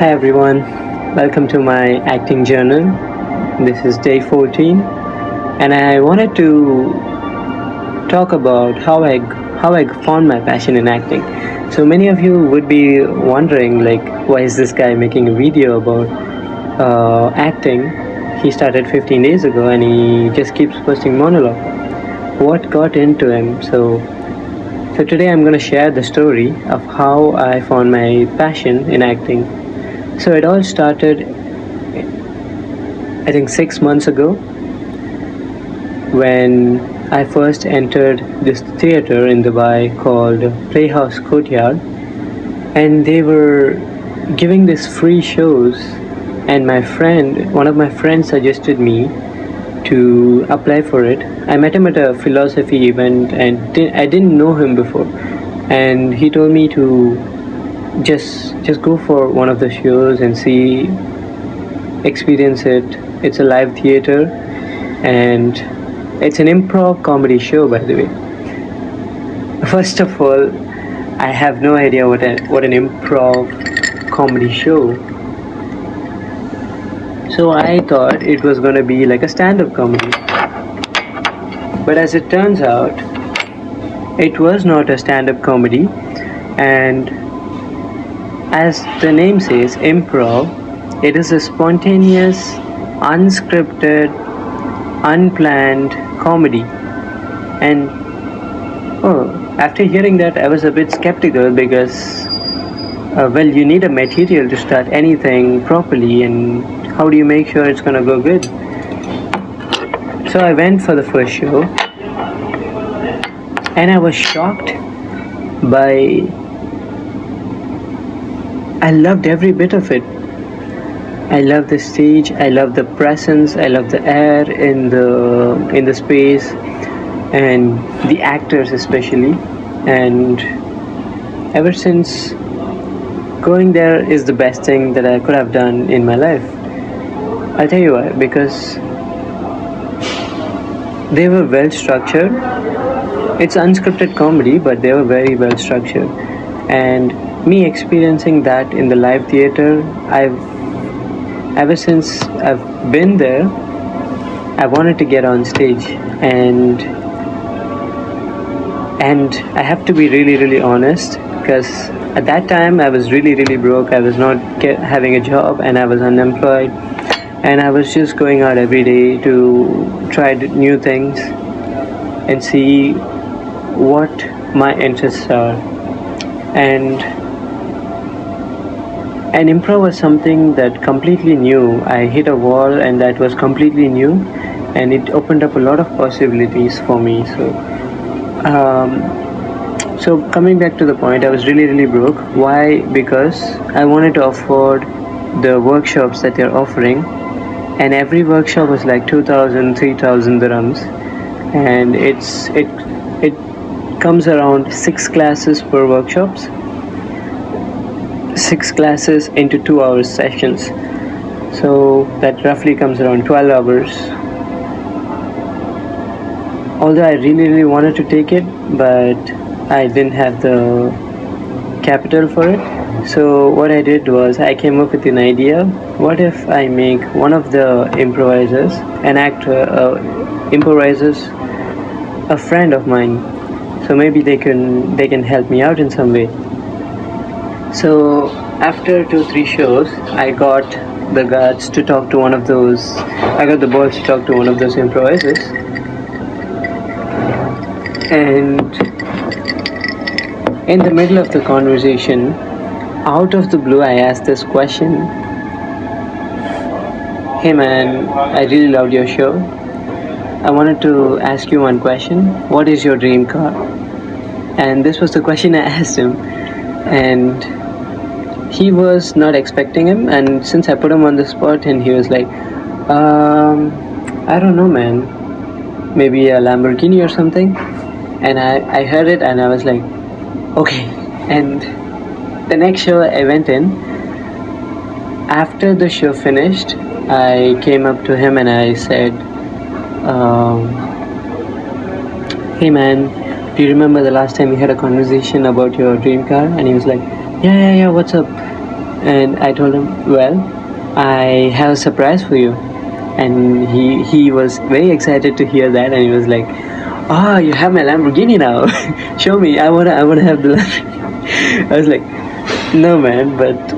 Hi everyone, welcome to my acting journal. This is day 14, and I wanted to talk about how I found my passion in acting. So many of you would be wondering, like, why is this guy making a video about acting? He started 15 days ago, and he just keeps posting monologue. What got into him? So today I'm going to share the story of how I found my passion in acting. So it all started, I think, 6 months ago when I first entered this theater in Dubai called Playhouse Courtyard, and they were giving these free shows. And one of my friends, suggested me to apply for it. I met him at a philosophy event, and I didn't know him before, and he told me to just go for one of the shows and see, experience it. It's a live theater, and it's an improv comedy show, by the way. First of all, I have no idea what an improv comedy show. So I thought it was going to be like a stand-up comedy. But as it turns out, it was not a stand-up comedy, and as the name says, improv, it is a spontaneous, unscripted, unplanned comedy. And after hearing that, I was a bit skeptical because, you need a material to start anything properly, and how do you make sure it's gonna go good? So I went for the first show, and I was shocked by. I loved every bit of it. I love the stage. I love the presence. I love the air in the space, and the actors especially. And ever since, going there is the best thing that I could have done in my life. I'll tell you why. Because they were well structured. It's unscripted comedy, but they were very well structured. And me experiencing that in the live theater, ever since I've been there, I wanted to get on stage, and I have to be really, really honest, because at that time I was really, really broke. I was not having a job, and I was unemployed, and I was just going out every day to try new things and see what my interests are. And improv was something that completely new. I hit a wall, and that was completely new, and it opened up a lot of possibilities for me. So coming back to the point, I was really, really broke. Why? Because I wanted to afford the workshops that they're offering, and every workshop was like 2,000, 3,000 dirhams, and it comes around 6 classes per workshops. 6 classes into 2 hours sessions, so that roughly comes around 12 hours. Although I really, really wanted to take it, but I didn't have the capital for it. So what I did was, I came up with an idea. What if I make one of the improvisers, an actor, improvisers, a friend of mine, so maybe they can help me out in some way. So after 2-3 shows, I got the balls to talk to one of those improvisers, and in the middle of the conversation, out of the blue, I asked this question: "Hey man, I really loved your show. I wanted to ask you one question. What is your dream car?" And this was the question I asked him, and he was not expecting him. And since I put him on the spot, and he was like, "I don't know, man. Maybe a Lamborghini or something." And I heard it, and I was like, "Okay." And the next show I went in, after the show finished, I came up to him and I said, "Hey man, do you remember the last time we had a conversation about your dream car?" And he was like, yeah, what's up?" And I told him, well, I have a surprise for you. And he was very excited to hear that, and he was like, "Ah, you have my Lamborghini now. Show me. I wanna have the Lamborghini." I was like, "No, man." But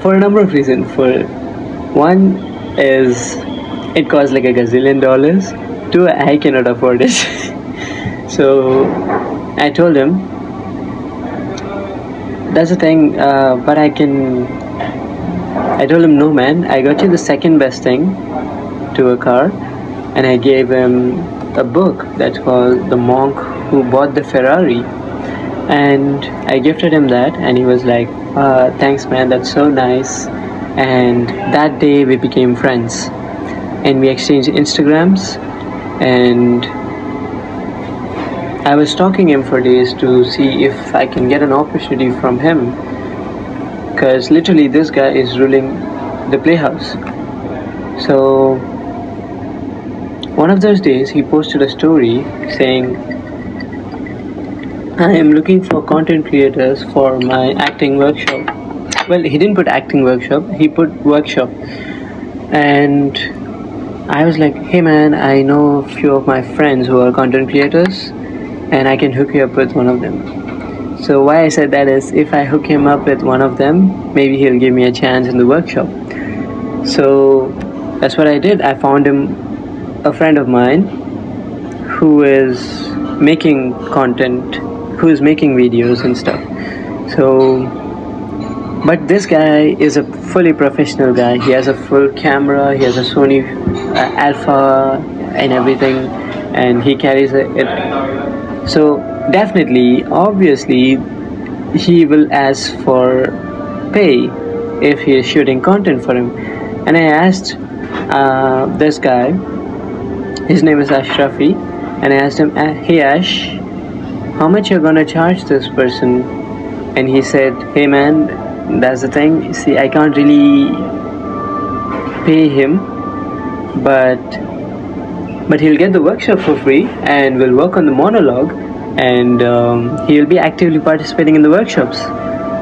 for a number of reasons. For one is it costs like a gazillion dollars. Two, I cannot afford it. So I told him, "That's the thing. But I can." I told him, "No, man. I got you the second best thing to a car," and I gave him a book that's called The Monk Who Bought the Ferrari. And I gifted him that, and he was like, "Thanks, man, that's so nice." And that day we became friends, and we exchanged Instagrams, and I was stalking him for days to see if I can get an opportunity from him, because literally this guy is ruling the playhouse. So one of those days he posted a story saying, "I am looking for content creators for my acting workshop." Well, he didn't put acting workshop, he put workshop. And I was like, "Hey man, I know a few of my friends who are content creators, and I can hook you up with one of them." So why I said that is, if I hook him up with one of them, maybe he'll give me a chance in the workshop. So that's what I did. I found him a friend of mine who is making content, who is making videos and stuff. So, but this guy is a fully professional guy. He has a full camera, he has a Sony Alpha and everything, and he carries it. So definitely, obviously, he will ask for pay if he is shooting content for him. And I asked this guy, his name is Ashrafi, and I asked him, "Hey Ash, how much you're gonna charge this person?" And he said, "Hey man, that's the thing. See, I can't really pay him, but he'll get the workshop for free, and we'll work on the monologue, and he'll be actively participating in the workshops.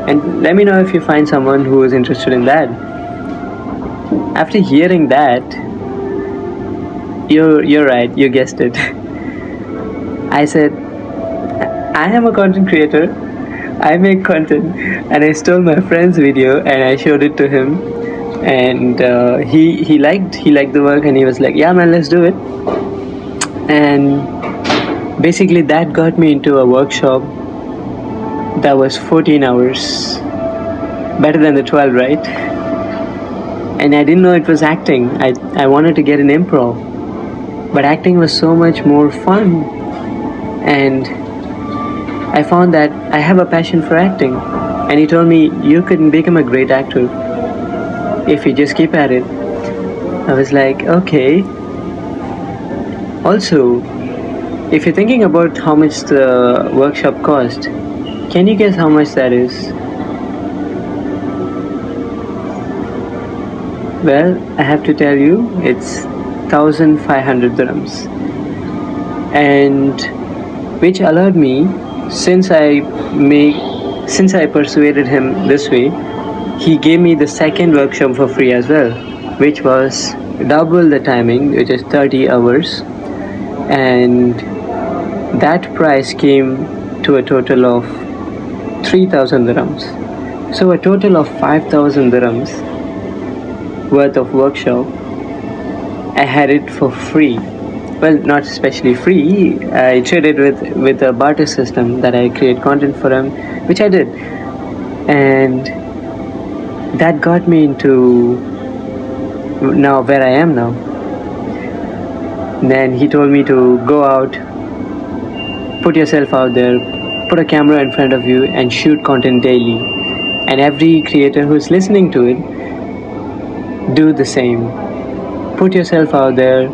And let me know if you find someone who is interested in that." After hearing that, you're right, you guessed it. I said, "I am a content creator. I make content," and I stole my friend's video and I showed it to him, and he liked the work, and he was like, "Yeah man, let's do it." And basically that got me into a workshop that was 14 hours, better than the 12, right? And I didn't know it was acting. I wanted to get an improv, but acting was so much more fun, and I found that I have a passion for acting. And he told me, "You can become a great actor if you just keep at it." I was like, okay. Also, if you're thinking about how much the workshop cost, can you guess how much that is? Well, I have to tell you, it's 1,500 dirhams. And which allowed me, since I persuaded him this way, he gave me the second workshop for free as well, which was double the timing, which is 30 hours. And that price came to a total of 3,000 dirhams. So a total of 5,000 dirhams worth of workshop. I had it for free. Well, not especially free. I traded with a barter system that I create content for him, which I did. And that got me into now where I am now. Then he told me to go out, put yourself out there, put a camera in front of you and shoot content daily. And every creator who's listening to it, do the same. Put yourself out there,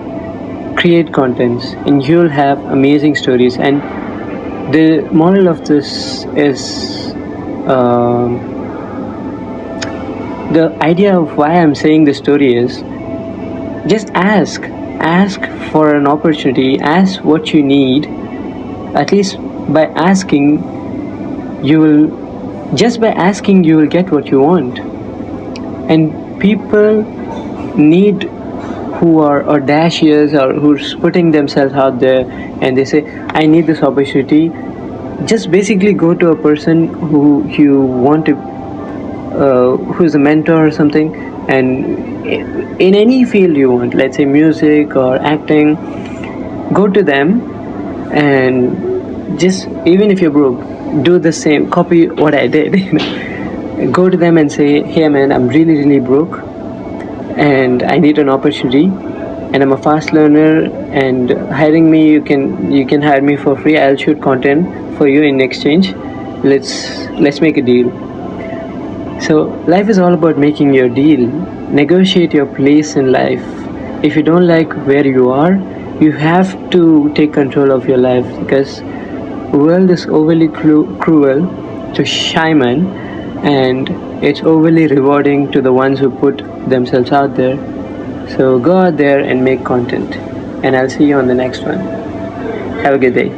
create contents, and you'll have amazing stories. And the moral of this is the idea of why I'm saying this story is just ask for an opportunity, ask what you need. At least by asking, you will get what you want. And people need, who are audacious or who's putting themselves out there, and they say, I need this opportunity, just basically go to a person who you want to, who's a mentor or something, and in any field you want, let's say music or acting, go to them, and just, even if you're broke, do the same, copy what I did. Go to them and say, hey man, I'm really really broke and I need an opportunity, and I'm a fast learner, and hiring me, you can hire me for free, I'll shoot content for you in exchange, let's make a deal. So life is all about making your deal. Negotiate your place in life. If you don't like where you are, you have to take control of your life, because the world is overly cruel to shy men, and it's overly rewarding to the ones who put themselves out there. So go out there and make content, and I'll see you on the next one. Have a good day.